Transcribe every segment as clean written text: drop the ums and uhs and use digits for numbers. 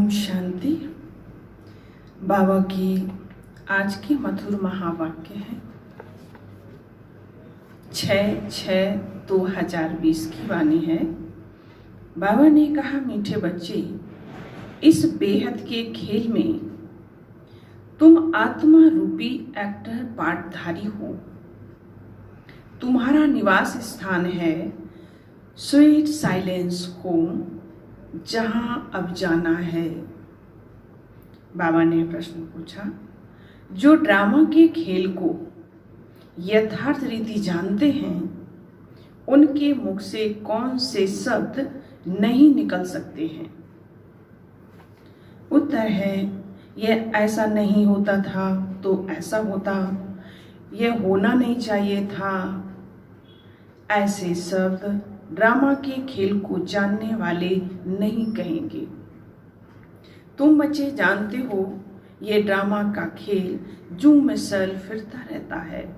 ओम शांति। बाबा की आज की मधुर महावाक्य है 6/6/2020 की वाणी है। बाबा ने कहा, मीठे बच्चे, इस बेहद के खेल में तुम आत्मा रूपी एक्टर पार्टधारी हो। तुम्हारा निवास स्थान है स्वीट साइलेंस होम, जहां अब जाना है। बाबा ने प्रश्न पूछा, जो ड्रामा के खेल को यथार्थ रीति जानते हैं, उनके मुख से कौन से शब्द नहीं निकल सकते हैं? उत्तर है, यह ऐसा नहीं होता था तो ऐसा होता, यह होना नहीं चाहिए था। ऐसे शब्द ड्रामा के खेल को जानने वाले नहीं कहेंगे। तुम बच्चे जानते हो, ये ड्रामा का खेल जूं में सल फिरता रहता है।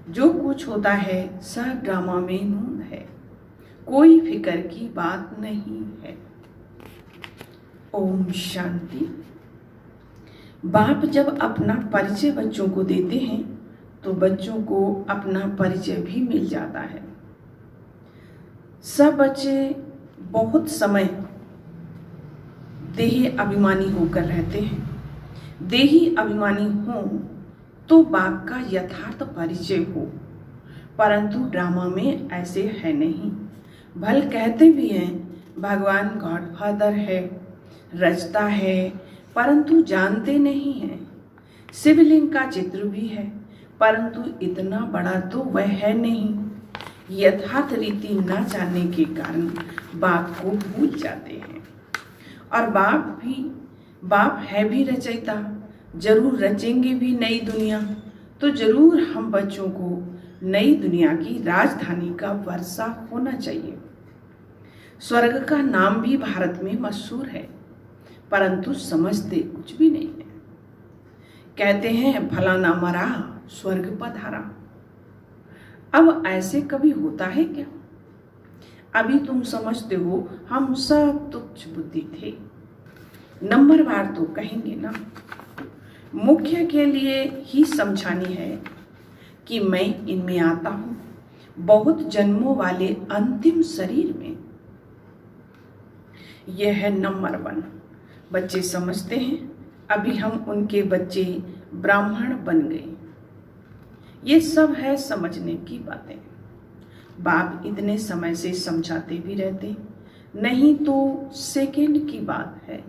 जो कुछ होता है सब ड्रामा में नून है, कोई फिक्र की बात नहीं है। ओम शांति। बाप जब अपना परिचय बच्चों को देते हैं तो बच्चों को अपना परिचय भी मिल जाता है। सब बच्चे बहुत समय देही अभिमानी होकर रहते हैं। देही अभिमानी हो तो बाप का यथार्थ परिचय हो, परंतु ड्रामा में ऐसे है नहीं। भल कहते भी हैं भगवान गॉडफादर है, रचता है, परंतु जानते नहीं हैं। शिवलिंग का चित्र भी है, परंतु इतना बड़ा तो वह है नहीं। यथार्थ रीति न जानने के कारण बाप को भूल जाते हैं। और बाप है भी रचयिता, जरूर रचेंगे भी नई दुनिया। तो जरूर हम बच्चों को नई दुनिया की राजधानी का वर्षा होना चाहिए। स्वर्ग का नाम भी भारत में मशहूर है, परंतु समझते कुछ भी नहीं है। कहते हैं फलाना मरा स्वर्ग पधारा। अब ऐसे कभी होता है क्या? अभी तुम समझते हो हम सब तुच्छ बुद्धि थे। नंबरवार तो कहेंगे ना। मुख्य के लिए ही समझानी है कि मैं इनमें आता हूं, बहुत जन्मों वाले अंतिम शरीर में। यह है नंबर 1। बच्चे समझते हैं, अभी हम उनके बच्चे ब्राह्मण बन गए। ये सब है समझने की बातें। बाप इतने समय से समझाते भी रहते, नहीं तो सेकंड की बात है।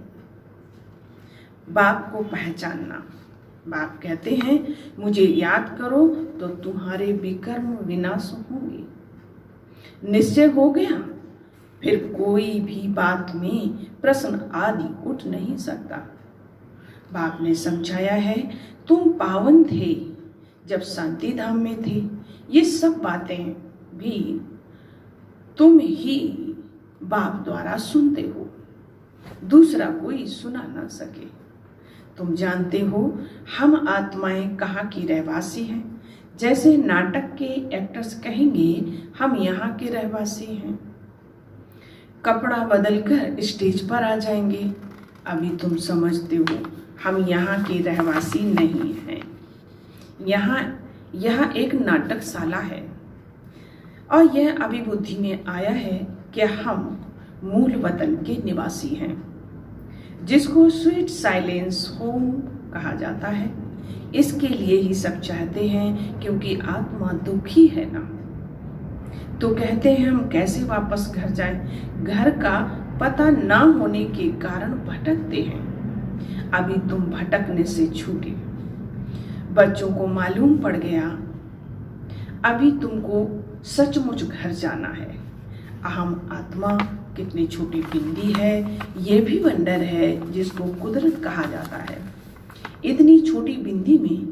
बाप को पहचानना। बाप कहते हैं, मुझे याद करो तो तुम्हारे विकर्म विनाश होंगे। निश्चय हो गया, फिर कोई भी बात में प्रश्न आदि उठ नहीं सकता। बाप ने समझाया है, तुम पावन थे जब शांति धाम में थे। ये सब बातें भी तुम ही बाप द्वारा सुनते हो, दूसरा कोई सुना ना सके। तुम जानते हो हम आत्माएं कहाँ की रहवासी हैं। जैसे नाटक के एक्टर्स कहेंगे हम यहाँ के रहवासी हैं, कपड़ा बदलकर स्टेज पर आ जाएंगे। अभी तुम समझते हो हम यहाँ के रहवासी नहीं हैं। यहाँ एक नाटकशाला है और यह अभी बुद्धि में आया है कि हम मूल वतन के निवासी हैं, जिसको स्वीट साइलेंस होम कहा जाता है। इसके लिए ही सब चाहते हैं, क्योंकि आत्मा दुखी है ना। तो कहते हैं हम कैसे वापस घर जाएं? घर का पता ना होने के कारण भटकते हैं। अभी तुम भटकने से छूटे। बच्चों को मालूम पड़ गया, अभी तुमको सचमुच घर जाना है। अहम आत्मा कितनी छोटी बिंदी है, ये भी वंडर है जिसको कुदरत कहा जाता है। इतनी छोटी बिंदी में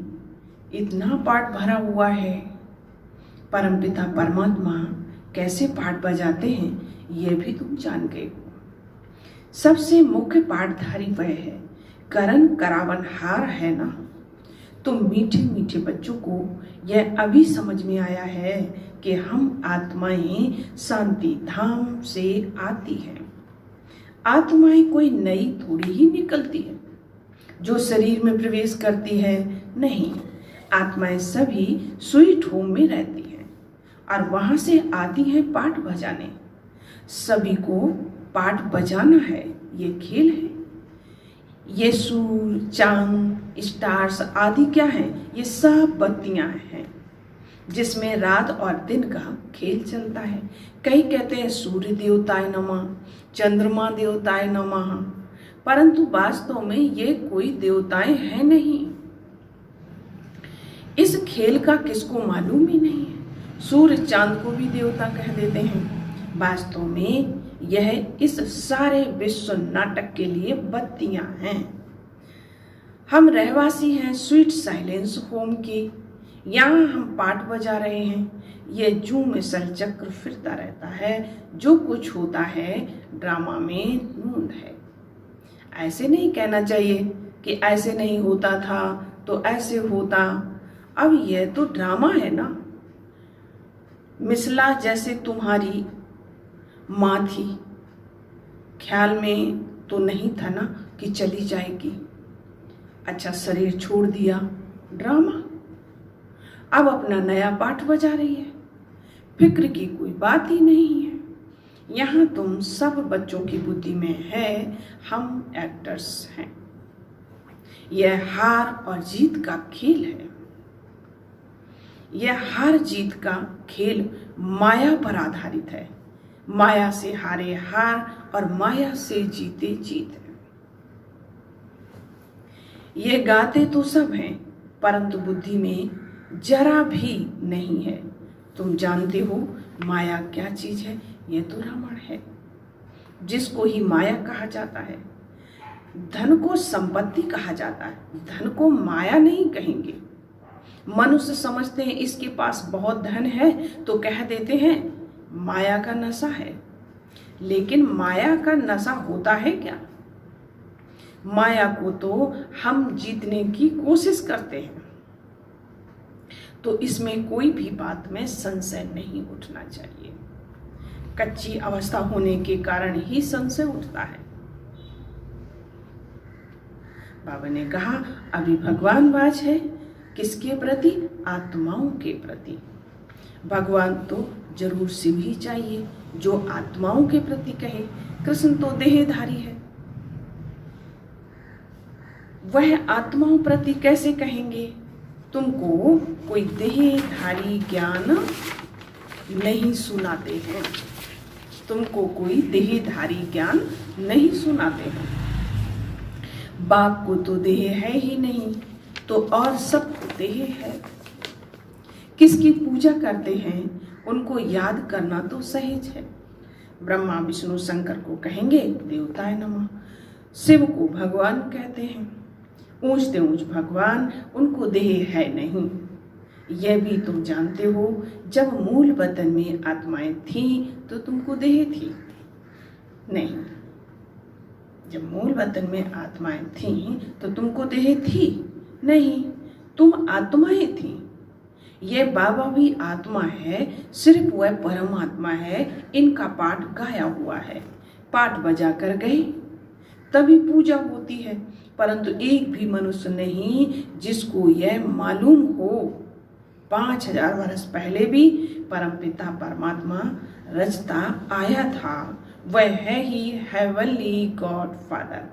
इतना पाठ भरा हुआ है। परमपिता परमात्मा कैसे पाठ बजाते हैं, ये भी तुम जान गए हो। सबसे मुख्य पाठधारी वह है, करण करावनहार है ना। तो मीठे मीठे बच्चों को यह अभी समझ में आया है कि हम आत्माएं शांति धाम से आती हैं। आत्माएं कोई नई थोड़ी ही निकलती है जो शरीर में प्रवेश करती है। नहीं, आत्माएं सभी स्वीट होम में रहती हैं और वहां से आती हैं पाठ बजाने। सभी को पाठ बजाना है, ये खेल है। ये सूर्य, चांद, स्टार्स आदि क्या है? ये सब बत्तियां हैं जिसमें रात और दिन का खेल चलता है। कई कहते हैं सूर्य देवताय नमः, चंद्रमा देवताय नमः, परंतु वास्तव में ये कोई देवताएं हैं नहीं। इस खेल का किसको मालूम ही नहीं है। सूर्य चांद को भी देवता कह देते हैं। वास्तव में यह इस सारे विश्व नाटक के लिए बत्तियां हैं। हम रहवासी हैं स्वीट साइलेंस होम की। यहाँ हम पाठ बजा रहे हैं। यह जू में चक्र फिरता रहता है। जो कुछ होता है ड्रामा में नूंद है। ऐसे नहीं कहना चाहिए कि ऐसे नहीं होता था तो ऐसे होता। अब यह तो ड्रामा है ना। मिसला जैसे तुम्हारी माँ थी, ख्याल में तो नहीं था ना कि चली जाएगी। अच्छा, शरीर छोड़ दिया, ड्रामा। अब अपना नया पाठ बजा रही है। फिक्र की कोई बात ही नहीं है। यहाँ तुम सब बच्चों की बुद्धि में है, हम एक्टर्स हैं। यह हार और जीत का खेल है। यह हार जीत का खेल माया पर आधारित है। माया से हारे हार और माया से जीते जीत है। ये गाते तो सब हैं, परंतु बुद्धि में जरा भी नहीं है। तुम जानते हो माया क्या चीज है? ये तो रावण है, जिसको ही माया कहा जाता है। धन को संपत्ति कहा जाता है, धन को माया नहीं कहेंगे। मनुष्य समझते हैं इसके पास बहुत धन है तो कह देते हैं माया का नशा है। लेकिन माया का नशा होता है क्या? माया को तो हम जीतने की कोशिश करते हैं। तो इसमें कोई भी बात में संशय नहीं उठना चाहिए। कच्ची अवस्था होने के कारण ही संशय उठता है। बाबा ने कहा अभी भगवान वाच है, किसके प्रति? आत्माओं के प्रति। भगवान तो जरूर शिव ही चाहिए जो आत्माओं के प्रति कहे। कृष्ण तो देहधारी है, वह आत्माओं प्रति कैसे कहेंगे? तुमको कोई देहधारी ज्ञान नहीं सुनाते हैं। तुमको कोई देहधारी ज्ञान नहीं सुनाते हैं। बाप को तो देह है ही नहीं, तो और सब देह है। किसकी पूजा करते हैं उनको याद करना तो सहज है। ब्रह्मा विष्णु शंकर को कहेंगे देवताय नमः। शिव को भगवान कहते हैं। ऊंचते ऊंच भगवान, उनको देह है नहीं। यह भी तुम जानते हो, जब मूल वतन में आत्माएं थीं तो तुमको देह थी नहीं। जब मूल वतन में आत्माएं थीं तो तुमको देह थी नहीं, तुम आत्माएं थीं। यह बाबा भी आत्मा है, सिर्फ वह परमात्मा है। इनका पाठ गाया हुआ है, पाठ बजा कर गए तभी पूजा होती है। परंतु एक भी मनुष्य नहीं जिसको यह मालूम हो 5000 वर्ष पहले भी परमपिता परमात्मा रचता आया था। वह है ही हेवनली गॉड फादर।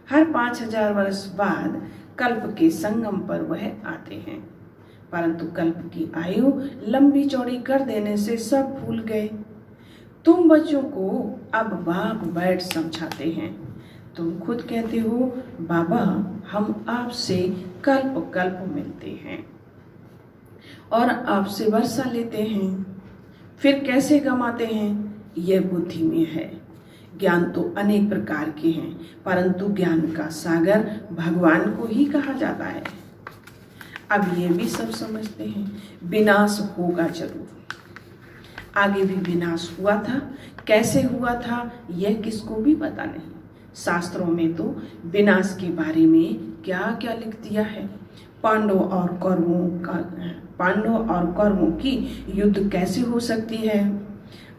हर 5000 वर्ष बाद कल्प के संगम पर वह आते हैं, परंतु कल्प की आयु लंबी चौड़ी कर देने से सब भूल गए। तुम बच्चों को अब बाप बैठ समझाते हैं। तुम खुद कहते हो बाबा हम आपसे कल्प कल्प मिलते हैं और आपसे वर्षा लेते हैं, फिर कैसे गमाते हैं? यह बुद्धि में है। ज्ञान तो अनेक प्रकार के हैं, परंतु ज्ञान का सागर भगवान को ही कहा जाता है। अब ये भी सब समझते हैं विनाश होगा जरूर। आगे भी विनाश हुआ था, कैसे हुआ था यह किसको भी पता नहीं। शास्त्रों में तो विनाश के बारे में क्या क्या लिख दिया है। पांडव और कौरवों की युद्ध कैसे हो सकती है?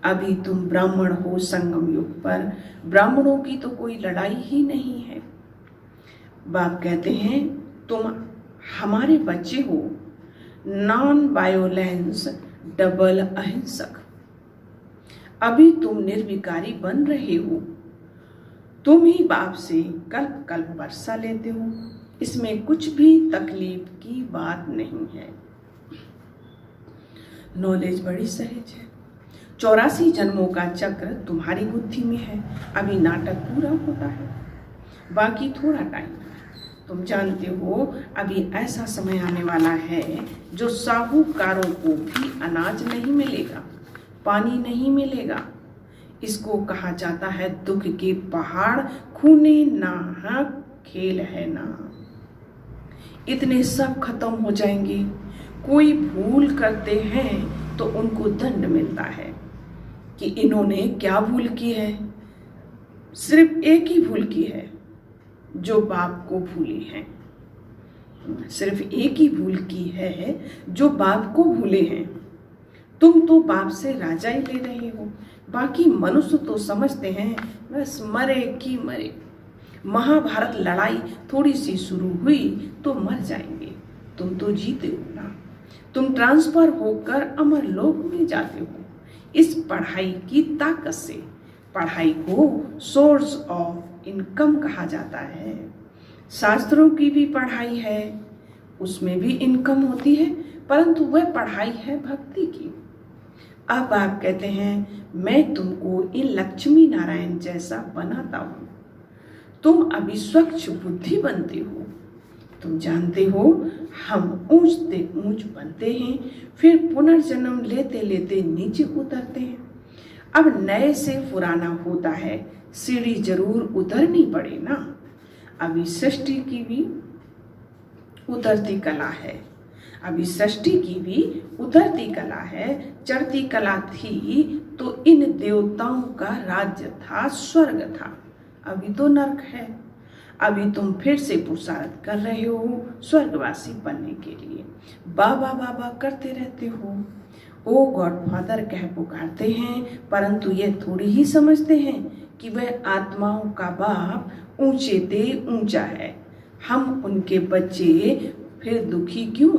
अभी तुम ब्राह्मण हो संगम युग पर, ब्राह्मणों की तो कोई लड़ाई ही नहीं है। बाप कहते हैं तुम हमारे बच्चे हो, नॉन वायोलेंस, डबल अहिंसक। अभी तुम निर्विकारी बन रहे हो, तुम ही बाप से कल्प कल्प वर्षा लेते हो, इसमें कुछ भी तकलीफ की बात नहीं है। नॉलेज बड़ी सहज है। 84 जन्मों का चक्र तुम्हारी बुद्धि में है। अभी नाटक पूरा होता है, बाकी थोड़ा टाइम है। तुम जानते हो अभी ऐसा समय आने वाला है जो साहूकारों को भी अनाज नहीं मिलेगा, पानी नहीं मिलेगा। इसको कहा जाता है दुख के पहाड़, खूने नाहक खेल है ना। इतने सब खत्म हो जाएंगे। कोई भूल करते हैं तो उनको दंड मिलता है कि इन्होंने क्या भूल की है। सिर्फ एक ही भूल की है जो बाप को भूली है। सिर्फ एक ही भूल की है जो बाप को भूले हैं। तुम तो बाप से राजा ही ले रहे हो, बाकी मनुष्य तो समझते हैं बस मरे कि मरे। महाभारत लड़ाई थोड़ी सी शुरू हुई तो मर जाएंगे, तुम तो जीते हो ना। तुम ट्रांसफर होकर अमर लोक में जाते हो इस पढ़ाई की ताकत से। पढ़ाई को सोर्स ऑफ इनकम कहा जाता है। शास्त्रों की भी पढ़ाई है, उसमें भी इनकम होती है, परंतु वह पढ़ाई है भक्ति की। अब आप कहते हैं मैं तुमको इन लक्ष्मी नारायण जैसा बनाता हूं, तुम अभी स्वच्छ बुद्धि बनते हो। तुम जानते हो हम ऊंचते ऊंच बनते हैं, फिर पुनर्जन्म लेते लेते नीचे उतरते हैं। अब नए से पुराना होता है, सीढ़ी जरूर उतरनी पड़े ना। अभी सृष्टि की भी उतरती कला है, अभी सृष्टि की भी उतरती कला है। चढ़ती कला थी तो इन देवताओं का राज्य था, स्वर्ग था। अभी तो नरक है। अभी तुम फिर से पुरुषार्थ कर रहे हो स्वर्गवासी बनने के लिए। बाबा बाबा करते रहते हो, ओ गॉडफादर कह पुकारते हैं, परंतु ये थोड़ी ही समझते हैं कि वह आत्माओं का बाप ऊंचे ते ऊंचा है। हम उनके बच्चे, फिर दुखी क्यों?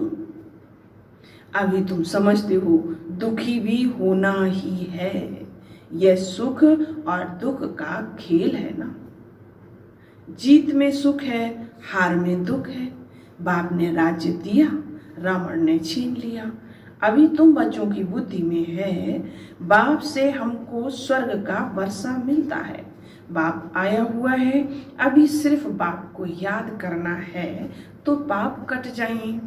अभी तुम समझते हो दुखी भी होना ही है। यह सुख और दुख का खेल है ना। जीत में सुख है, हार में दुख है। बाप ने राज्य दिया, रावण ने छीन लिया। अभी तुम बच्चों की बुद्धि में है बाप से हमको स्वर्ग का वर्षा मिलता है। बाप आया हुआ है, अभी सिर्फ बाप को याद करना है तो पाप कट जाएं।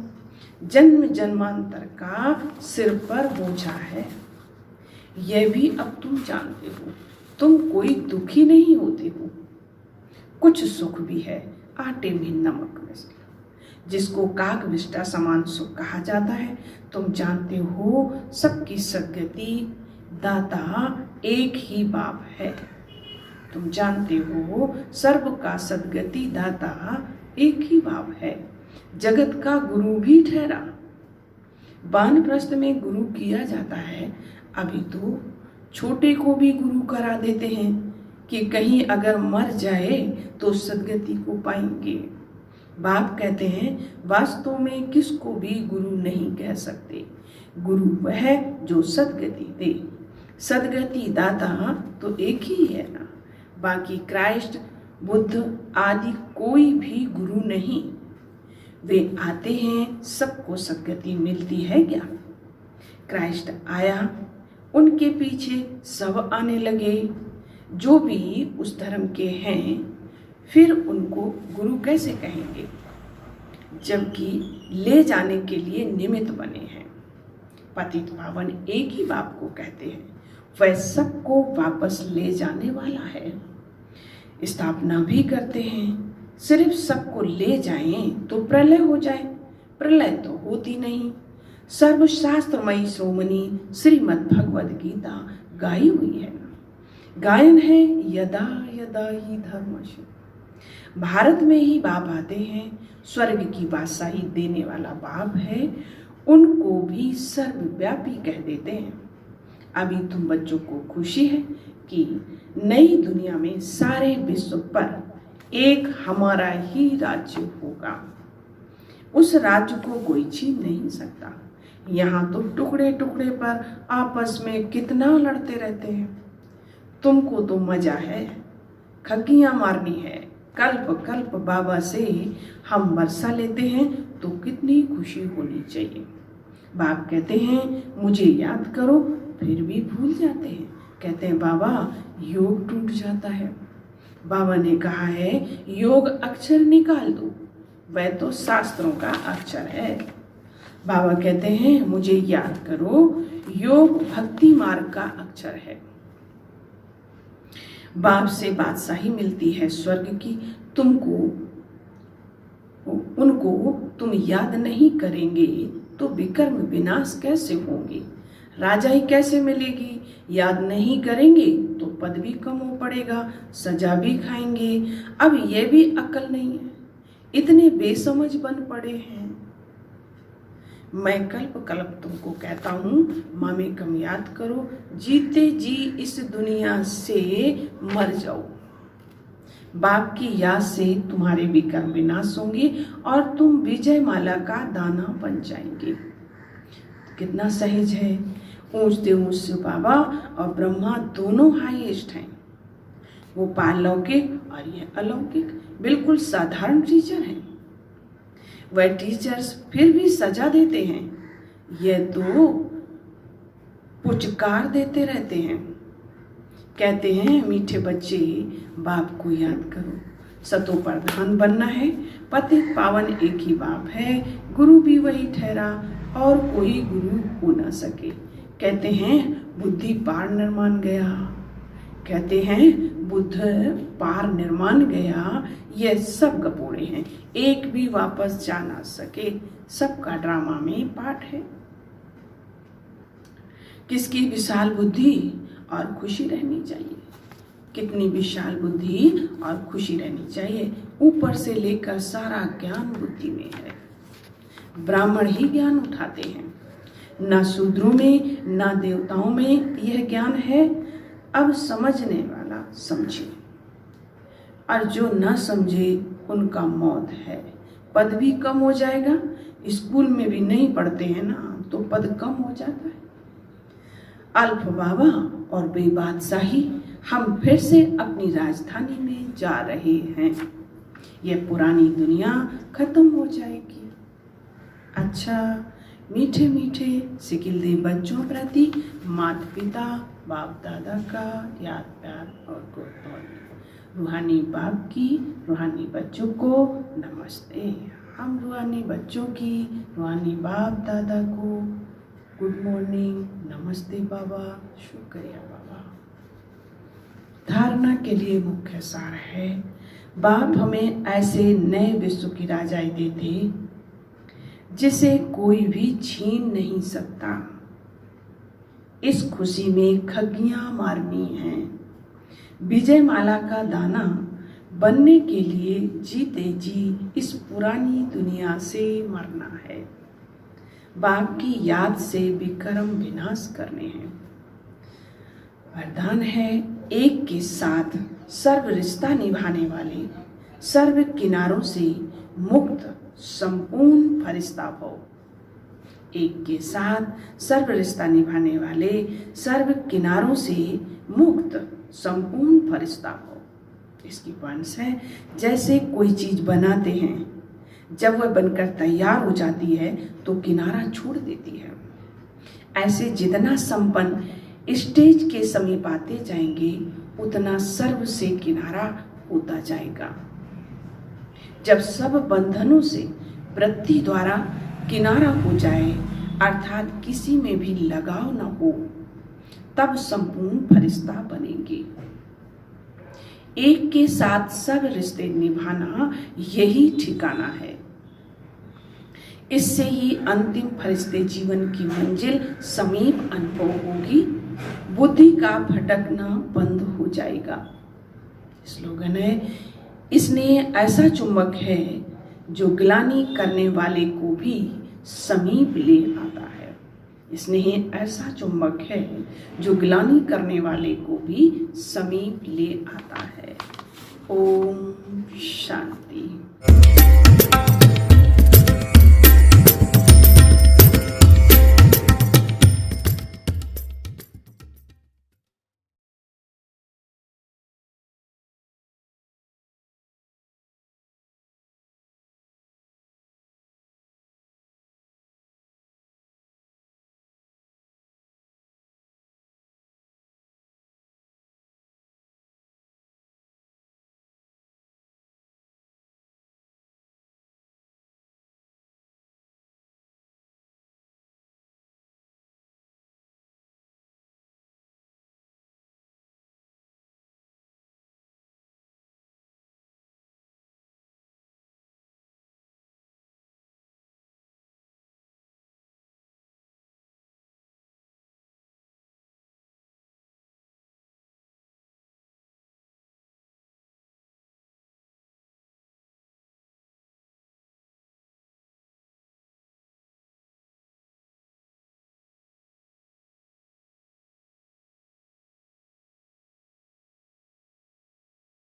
जन्म जन्मांतर का सिर पर बोझा है, यह भी अब तुम जानते हो। तुम कोई दुखी नहीं होते हो, कुछ सुख भी है, आटे में नमक मिश्र, जिसको काक विष्टा समान सुख कहा जाता है। तुम जानते हो सबकी सद्गति दाता एक ही बाप है। तुम जानते हो सर्व का सद्गति दाता एक ही बाप है। जगत का गुरु भी ठहरा। वानप्रस्थ में गुरु किया जाता है, अभी तो छोटे को भी गुरु करा देते हैं कि कहीं अगर मर जाए तो सद्गति को पाएंगे। बाप कहते हैं वास्तव में किसको भी गुरु नहीं कह सकते। गुरु वह जो सद्गति दे। सद्गति दाता तो एक ही है ना। बाकी क्राइस्ट, बुद्ध आदि कोई भी गुरु नहीं। वे आते हैं, सबको सद्गति मिलती है क्या? क्राइस्ट आया, उनके पीछे सब आने लगे जो भी उस धर्म के हैं। फिर उनको गुरु कैसे कहेंगे जबकि ले जाने के लिए निमित्त बने हैं। पतित पावन एक ही बाप को कहते हैं, वह सबको वापस ले जाने वाला है। स्थापना भी करते हैं, सिर्फ सबको ले जाएं तो प्रलय हो जाए। प्रलय तो होती नहीं। सर्वशास्त्रमयी श्रोमणी श्रीमद् भगवद गीता गाई हुई है। गायन है यदा यदा ही धर्मश। भारत में ही बाप आते हैं, स्वर्ग की बादशाही देने वाला बाप है, उनको भी सर्वव्यापी कह देते हैं। अभी तुम बच्चों को खुशी है कि नई दुनिया में सारे विश्व पर एक हमारा ही राज्य होगा। उस राज्य को कोई छीन नहीं सकता। यहाँ तो टुकड़े टुकड़े पर आपस में कितना लड़ते रहते हैं। तुमको तो मजा है, खग्गियाँ मारनी है। कल्प कल्प बाबा से हम वर्षा लेते हैं तो कितनी खुशी होनी चाहिए। बाप कहते हैं मुझे याद करो, फिर भी भूल जाते हैं। कहते हैं बाबा योग टूट जाता है। बाबा ने कहा है योग अक्षर निकाल दो, वह तो शास्त्रों का अक्षर है। बाबा कहते हैं मुझे याद करो, योग भक्ति मार्ग का अक्षर है। बाप से बादशाही मिलती है स्वर्ग की, उनको तुम याद नहीं करेंगे तो विकर्म विनाश कैसे होंगे, राजाई कैसे मिलेगी। याद नहीं करेंगे तो पद भी कम हो पड़ेगा, सजा भी खाएंगे। अब ये भी अक्ल नहीं है, इतने बेसमझ बन पड़े हैं। मैं कल्प कल्प तुमको कहता हूँ मामे कम याद करो, जीते जी इस दुनिया से मर जाओ। बाप की याद से तुम्हारे विकर्म विनाश होंगे और तुम विजय माला का दाना बन जाएंगे। कितना सहज है। ऊंचते ऊंच बाबा और ब्रह्मा दोनों हाईएस्ट हैं। वो पारलौकिक और ये अलौकिक, बिल्कुल साधारण टीचर हैं। वह टीचर्स फिर भी सजा देते हैं, ये तो पुचकार देते रहते हैं। कहते हैं मीठे बच्चे बाप को याद करो, सतो प्रधान बनना है, पतित पावन एक ही बाप है, गुरु भी वही ठहरा और कोई गुरु हो ना सके। कहते हैं बुद्धि पार निर्माण गया, कहते हैं बुद्ध पार निर्माण गया। ये सब गपोड़े हैं, एक भी वापस जा ना सके। सबका ड्रामा में पाठ है। किसकी विशाल बुद्धि और खुशी रहनी चाहिए, कितनी विशाल बुद्धि और खुशी रहनी चाहिए। ऊपर से लेकर सारा ज्ञान बुद्धि में है। ब्राह्मण ही ज्ञान उठाते हैं, ना शूद्रों में ना देवताओं में यह ज्ञान है। अब समझने वाला समझे और जो न समझे उनका मौत है। पद भी कम हो जाएगा, स्कूल में भी नहीं पढ़ते हैं ना तो पद कम हो जाता है। अल्फ बाबा और बेबादशाही, हम फिर से अपनी राजधानी में जा रहे हैं। यह पुरानी दुनिया खत्म हो जाएगी। अच्छा, मीठे मीठे सिकिल दे बच्चों प्रति माता पिता बाप दादा का याद प्यार और गुड। रूहानी बाप की रूहानी बच्चों को नमस्ते। हम रूहानी बच्चों की रूहानी बाप दादा को गुड मॉर्निंग, नमस्ते बाबा, शुक्रिया बाबा। धारणा के लिए मुख्य सार है, बाप हमें ऐसे नए विश्व की राजाई देते जिसे कोई भी छीन नहीं सकता। इस खुशी में खग्गियां मारनी हैं। विजय माला का दाना बनने के लिए जीते जी इस पुरानी दुनिया से मरना है। बाप की याद से विकर्म विनाश करने हैं। वरदान है, एक के साथ सर्व रिश्ता निभाने वाले, सर्व किनारों से मुक्त संपूर्ण फरिश्ता भव। एक के साथ सर्व रिश्ता निभाने वाले, सर्व किनारों से मुक्त संपूर्ण फरिश्ता भव। इसकी वंश है, जैसे कोई चीज बनाते हैं, जब वह बनकर तैयार हो जाती है तो किनारा छोड़ देती है। ऐसे जितना संपन्न स्टेज के समीप आते जाएंगे उतना सर्व से किनारा होता जाएगा। जब सब बंधनों से वृत्ति द्वारा किनारा हो जाए, अर्थात किसी में भी लगाव न हो, तब संपूर्ण फरिश्ता बनेंगे। एक के साथ सब रिश्ते निभाना यही ठिकाना है। इससे ही अंतिम फरिश्ते जीवन की मंजिल समीप अनुभव होगी। बुद्धि का भटकना बंद हो जाएगा। स्लोगन है, स्नेह ऐसा चुंबक है जो ग्लानि करने वाले को भी समीप ले आता है। स्नेह ऐसा चुंबक है जो गिलानी करने वाले को भी समीप ले आता है। ओम शांति।